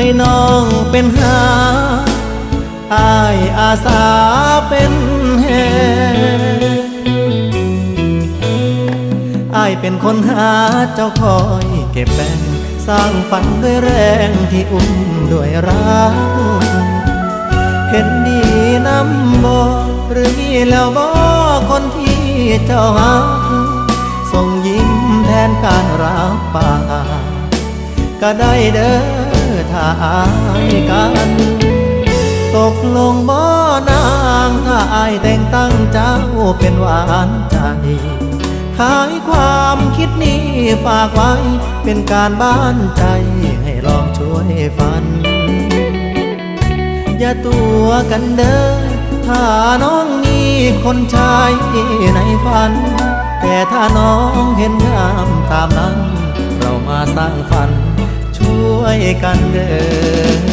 ให้น้องเป็นหาอ้ายอาสาเป็นแห่อ้ายเป็นคนหาเจ้าคอยเก็บแบ่งสร้างฝันด้วยแรงที่อุ้มด้วยรักเห็นดีน้ำบ่หรือมีแล้วบ่คนที่เจ้าหักส่งยิ้มแทนการรับปากก็ได้เด้อถ้าอายกันตกลงบ่นางถ้าอายแต่งตั้งเจ้าเป็นหวานใจขายความคิดนี้ฝากไว้เป็นการบ้านใจให้ลองช่วยฝันอย่าตัวกันเด้อถ้าน้องมีคนชายในฝันแต่ถ้าน้องเห็นงามตามนั้นเรามาสร้างฝันช่วยกันเด้อ